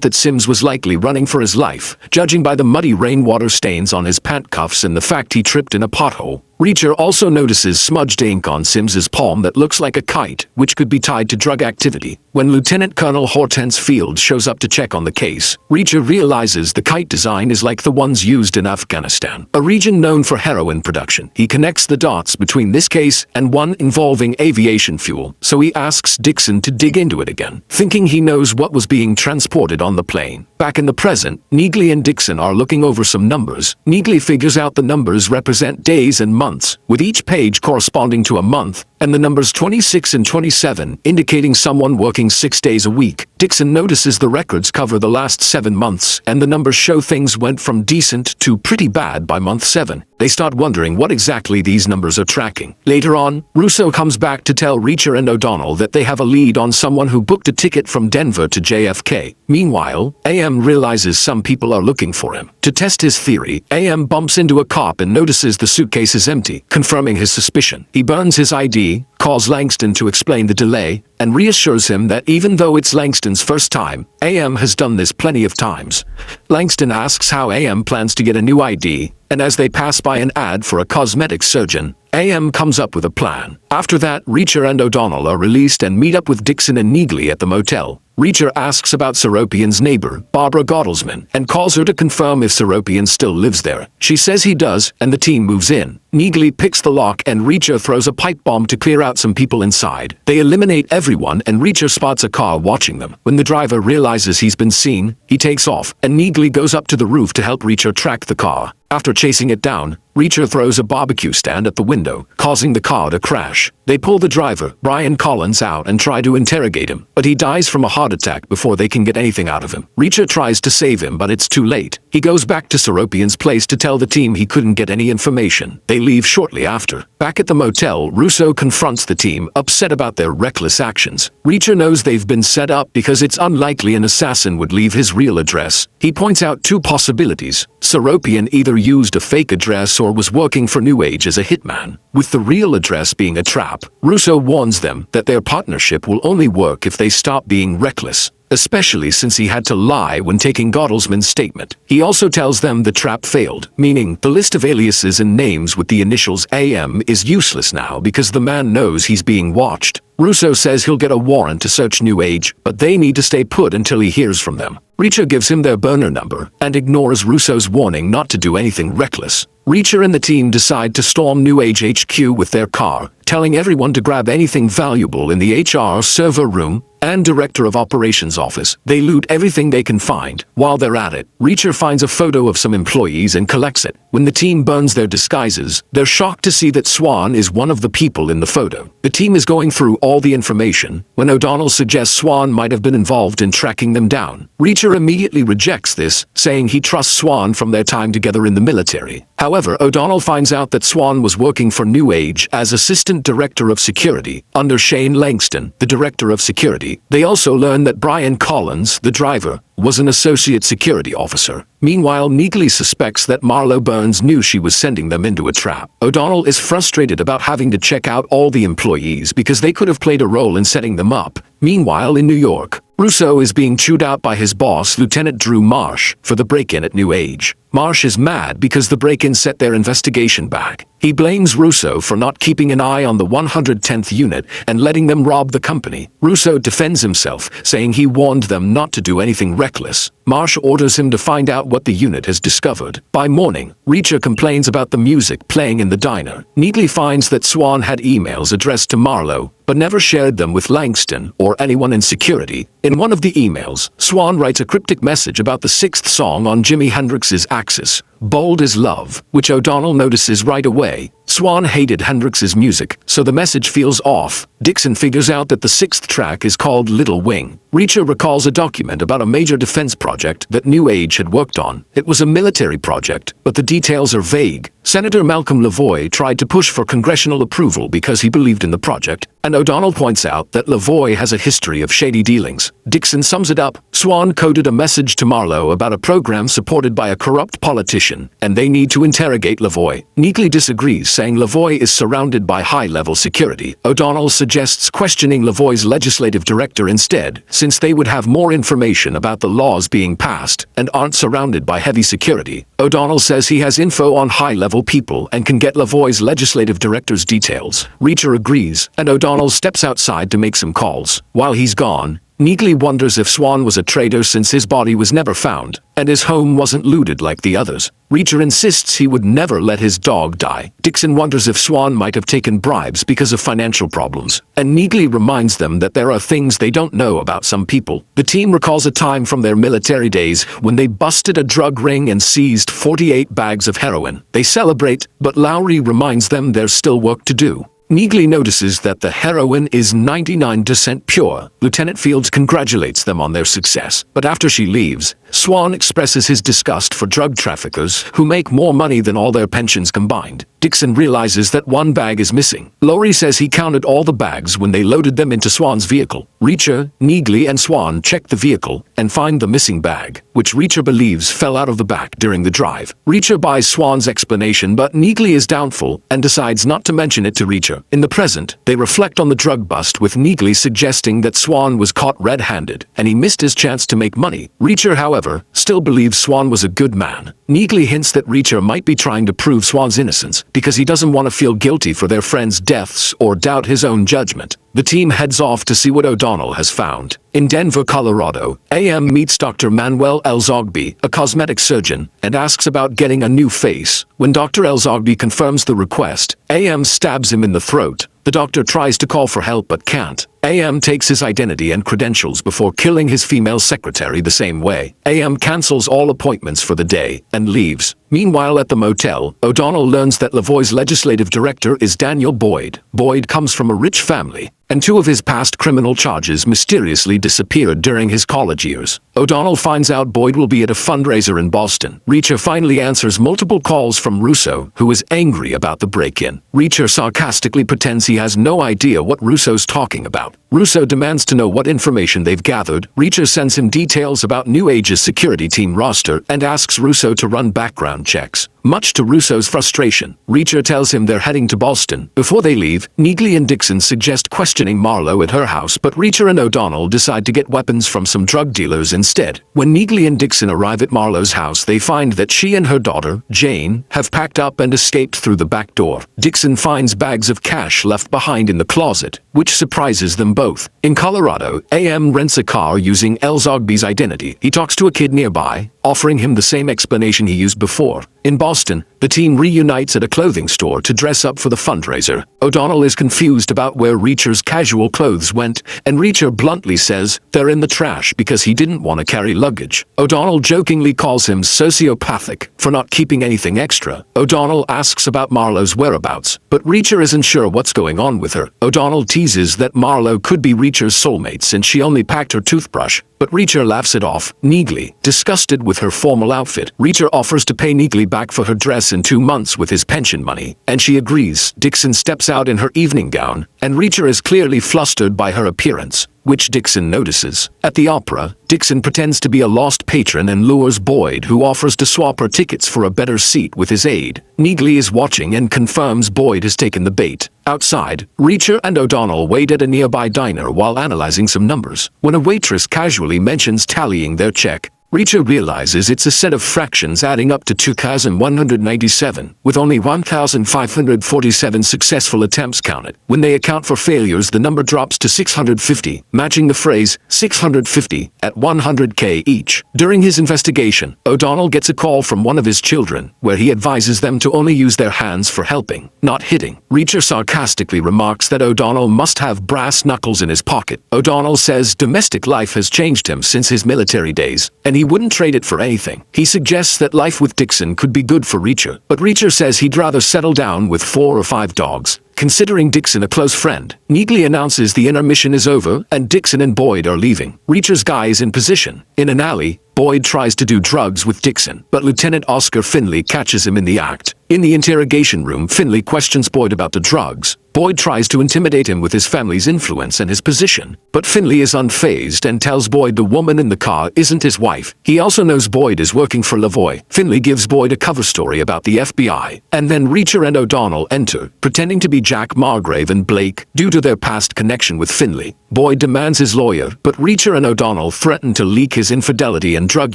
that Sims was likely running for his life, judging by the muddy rainwater stains on his pant cuffs and the fact he tripped in a pothole. Reacher also notices smudged ink on Sims's palm that looks like a kite, which could be tied to drug activity. When Lieutenant Colonel Hortense Field shows up to check on the case, Reacher realizes the kite design is like the ones used in Afghanistan, a region known for heroin production. He connects the dots between this case and one involving aviation fuel, so he asks Dixon to dig into it again, thinking he knows what was being transported on the plane. Back in the present, Neagley and Dixon are looking over some numbers. Neagley figures out the numbers represent days and months, with each page corresponding to a month, and the numbers 26 and 27 indicating someone working 6 days a week. Dixon notices the records cover the last 7 months, and the numbers show things went from decent to pretty bad by month 7. They start wondering what exactly these numbers are tracking. Later on, Russo comes back to tell Reacher and O'Donnell that they have a lead on someone who booked a ticket from Denver to JFK. Meanwhile, AM realizes some people are looking for him. To test his theory, AM bumps into a cop and notices the suitcase is empty, confirming his suspicion. He burns his ID, calls Langston to explain the delay, and reassures him that even though it's Langston's first time, AM has done this plenty of times. Langston asks how AM plans to get a new ID, and as they pass by an ad for a cosmetic surgeon, AM comes up with a plan. After that, Reacher and O'Donnell are released and meet up with Dixon and Neagley at the motel. Reacher asks about Seropian's neighbor, Barbara Gottelsman, and calls her to confirm if Seropian still lives there. She says he does, and the team moves in. Neagley picks the lock and Reacher throws a pipe bomb to clear out some people inside. They eliminate everyone and Reacher spots a car watching them. When the driver realizes he's been seen, he takes off, and Neagley goes up to the roof to help Reacher track the car. After chasing it down, Reacher throws a barbecue stand at the window, causing the car to crash. They pull the driver, Brian Collins, out and try to interrogate him, but he dies from a heart attack before they can get anything out of him. Reacher tries to save him, but it's too late. He goes back to Seropian's place to tell the team he couldn't get any information. They leave shortly after. Back at the motel, Russo confronts the team, upset about their reckless actions. Reacher knows they've been set up because it's unlikely an assassin would leave his real address. He points out 2 possibilities. Seropian either used a fake address or was working for New Age as a hitman, with the real address being a trap. Russo warns them that their partnership will only work if they stop being reckless, especially since he had to lie when taking Gottelsman's statement. He also tells them the trap failed, meaning the list of aliases and names with the initials AM is useless now because the man knows he's being watched. Russo says he'll get a warrant to search New Age, but they need to stay put until he hears from them. Reacher gives him their burner number and ignores Russo's warning not to do anything reckless. Reacher and the team decide to storm New Age HQ with their car, telling everyone to grab anything valuable in the HR server room and Director of Operations office. They loot everything they can find. While they're at it, Reacher finds a photo of some employees and collects it. When the team burns their disguises, they're shocked to see that Swan is one of the people in the photo. The team is going through all the information when O'Donnell suggests Swan might have been involved in tracking them down. Reacher immediately rejects this, saying he trusts Swan from their time together in the military. However, O'Donnell finds out that Swan was working for New Age as Assistant Director of Security under Shane Langston, the Director of Security. They also learn that Brian Collins, the driver, was an associate security officer. Meanwhile, Neagley suspects that Marlo Burns knew she was sending them into a trap. O'Donnell is frustrated about having to check out all the employees because they could have played a role in setting them up. Meanwhile, in New York, Russo is being chewed out by his boss, Lieutenant Drew Marsh, for the break-in at New Age. Marsh is mad because the break-in set their investigation back. He blames Russo for not keeping an eye on the 110th unit and letting them rob the company. Russo defends himself, saying he warned them not to do anything reckless. Marsh orders him to find out what the unit has discovered. By morning, Reacher complains about the music playing in the diner. Neagley finds that Swan had emails addressed to Marlowe, but never shared them with Langston or anyone in security. In one of the emails, Swan writes a cryptic message about the 6th song on Jimi Hendrix's Axis, Bold as Love, which O'Donnell notices right away. Swan hated Hendrix's music, so the message feels off. Dixon figures out that the 6th track is called Little Wing. Reacher recalls a document about a major defense project that New Age had worked on. It was a military project, but the details are vague. Senator Malcolm Lavoie tried to push for congressional approval because he believed in the project, and O'Donnell points out that Lavoie has a history of shady dealings. Dixon sums it up. Swan coded a message to Marlowe about a program supported by a corrupt politician, and they need to interrogate Lavoie. Neagley disagrees, saying Lavoie is surrounded by high-level security. O'Donnell suggests questioning Lavoie's legislative director instead, since they would have more information about the laws being passed and aren't surrounded by heavy security. O'Donnell says he has info on high-level people and can get Lavoie's legislative director's details. Reacher agrees, and O'Donnell steps outside to make some calls. While he's gone, Neagley wonders if Swan was a traitor since his body was never found, and his home wasn't looted like the others. Reacher insists he would never let his dog die. Dixon wonders if Swan might have taken bribes because of financial problems, and Neagley reminds them that there are things they don't know about some people. The team recalls a time from their military days when they busted a drug ring and seized 48 bags of heroin. They celebrate, but Lowry reminds them there's still work to do. Neagley notices that the heroin is 99% pure. Lieutenant Fields congratulates them on their success, but after she leaves, Swan expresses his disgust for drug traffickers who make more money than all their pensions combined. Dixon realizes that one bag is missing. Lowry says he counted all the bags when they loaded them into Swan's vehicle. Reacher, Neagley, and Swan check the vehicle and find the missing bag, which Reacher believes fell out of the back during the drive. Reacher buys Swan's explanation, but Neagley is doubtful and decides not to mention it to Reacher. In the present, they reflect on the drug bust, with Neagley suggesting that Swan was caught red-handed and he missed his chance to make money. Reacher, however, still believes Swan was a good man. Neagley hints that Reacher might be trying to prove Swan's innocence because he doesn't want to feel guilty for their friends' deaths or doubt his own judgment. The team heads off to see what O'Donnell has found. In Denver, Colorado, AM meets Dr. Manuel Elzogby, a cosmetic surgeon, and asks about getting a new face. When Dr. Elzogby confirms the request, AM stabs him in the throat. The doctor tries to call for help but can't. AM takes his identity and credentials before killing his female secretary the same way. AM cancels all appointments for the day and leaves. Meanwhile, at the motel, O'Donnell learns that Lavoie's legislative director is Daniel Boyd. Boyd comes from a rich family, and two of his past criminal charges mysteriously disappeared during his college years. O'Donnell finds out Boyd will be at a fundraiser in Boston. Reacher finally answers multiple calls from Russo, who is angry about the break-in. Reacher sarcastically pretends he has no idea what Russo's talking about. Russo demands to know what information they've gathered. Reacher sends him details about New Age's security team roster and asks Russo to run background checks. Much to Russo's frustration, Reacher tells him they're heading to Boston. Before they leave, Neagley and Dixon suggest questioning Marlowe at her house, but Reacher and O'Donnell decide to get weapons from some drug dealers instead. When Neagley and Dixon arrive at Marlowe's house, they find that she and her daughter, Jane, have packed up and escaped through the back door. Dixon finds bags of cash left behind in the closet, which surprises them both. In Colorado, AM rents a car using Elzogby's identity. He talks to a kid nearby, offering him the same explanation he used before. In Boston, the team reunites at a clothing store to dress up for the fundraiser. O'Donnell is confused about where Reacher's casual clothes went, and Reacher bluntly says they're in the trash because he didn't want to carry luggage. O'Donnell jokingly calls him sociopathic for not keeping anything extra. O'Donnell asks about Marlowe's whereabouts, but Reacher isn't sure what's going on with her. O'Donnell teases that Marlowe could be Reacher's soulmate since she only packed her toothbrush, but Reacher laughs it off. Neagley, disgusted with her formal outfit, Reacher offers to pay Neagley back for her dress in 2 months with his pension money, and she agrees. Dixon steps out in her evening gown, and Reacher is clearly flustered by her appearance, which Dixon notices. At the opera, Dixon pretends to be a lost patron and lures Boyd, who offers to swap her tickets for a better seat with his aide. Neagley is watching and confirms Boyd has taken the bait. Outside, Reacher and O'Donnell wait at a nearby diner while analyzing some numbers. When a waitress casually mentions tallying their check, Reacher realizes it's a set of fractions adding up to 2,197, with only 1,547 successful attempts counted. When they account for failures, the number drops to 650, matching the phrase 650 at 100K each. During his investigation, O'Donnell gets a call from one of his children, where he advises them to only use their hands for helping, not hitting. Reacher sarcastically remarks that O'Donnell must have brass knuckles in his pocket. O'Donnell says domestic life has changed him since his military days, and he wouldn't trade it for anything. He suggests that life with Dixon could be good for Reacher, but Reacher says he'd rather settle down with 4 or 5 dogs. Considering Dixon a close friend, Neagley announces the intermission is over and Dixon and Boyd are leaving. Reacher's guy is in position. In an alley, Boyd tries to do drugs with Dixon, but Lieutenant Oscar Finley catches him in the act. In the interrogation room, Finley questions Boyd about the drugs. Boyd tries to intimidate him with his family's influence and his position, but Finley is unfazed and tells Boyd the woman in the car isn't his wife. He also knows Boyd is working for Lavoie. Finley gives Boyd a cover story about the FBI, and then Reacher and O'Donnell enter, pretending to be Jack Margrave and Blake due to their past connection with Finley. Boyd demands his lawyer, but Reacher and O'Donnell threaten to leak his infidelity and drug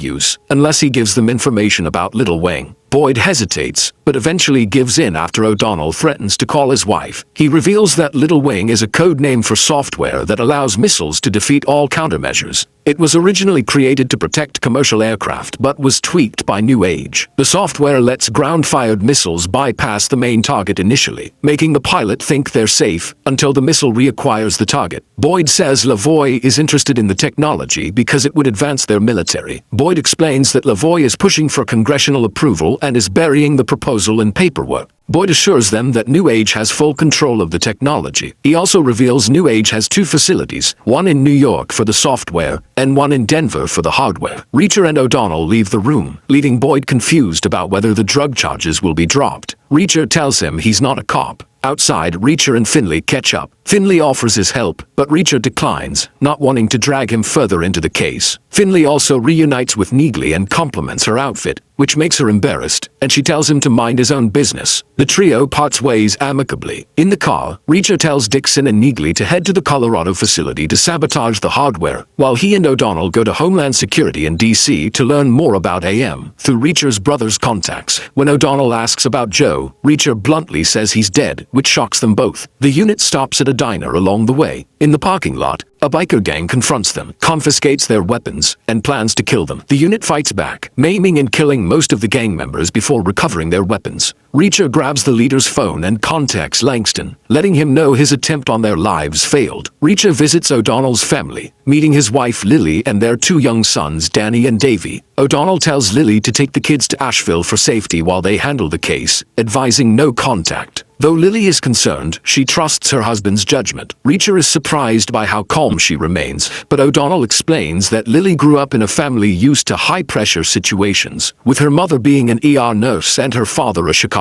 use unless he gives them information about Little Wang. Boyd hesitates, but eventually gives in after O'Donnell threatens to call his wife. He reveals that Little Wing is a code name for software that allows missiles to defeat all countermeasures. It was originally created to protect commercial aircraft but was tweaked by New Age. The software lets ground-fired missiles bypass the main target initially, making the pilot think they're safe until the missile reacquires the target. Boyd says Lavoie is interested in the technology because it would advance their military. Boyd explains that Lavoie is pushing for congressional approval and is burying the proposal in paperwork. Boyd assures them that New Age has full control of the technology. He also reveals New Age has 2 facilities, one in New York for the software, and one in Denver for the hardware. Reacher and O'Donnell leave the room, leaving Boyd confused about whether the drug charges will be dropped. Reacher tells him he's not a cop. Outside, Reacher and Finley catch up. Finley offers his help, but Reacher declines, not wanting to drag him further into the case. Finley also reunites with Neagley and compliments her outfit, which makes her embarrassed, and she tells him to mind his own business. The trio parts ways amicably. In the car, Reacher tells Dixon and Neagley to head to the Colorado facility to sabotage the hardware, while he and O'Donnell go to Homeland Security in D.C. to learn more about AM through Reacher's brother's contacts. When O'Donnell asks about Joe, Reacher bluntly says he's dead, which shocks them both. The unit stops at a diner along the way. In the parking lot, a biker gang confronts them, confiscates their weapons, and plans to kill them. The unit fights back, maiming and killing most of the gang members before recovering their weapons. Reacher grabs the leader's phone and contacts Langston, letting him know his attempt on their lives failed. Reacher visits O'Donnell's family, meeting his wife Lily and their 2 young sons Danny and Davy. O'Donnell tells Lily to take the kids to Asheville for safety while they handle the case, advising no contact. Though Lily is concerned, she trusts her husband's judgment. Reacher is surprised by how calm she remains, but O'Donnell explains that Lily grew up in a family used to high-pressure situations, with her mother being an ER nurse and her father a Chicago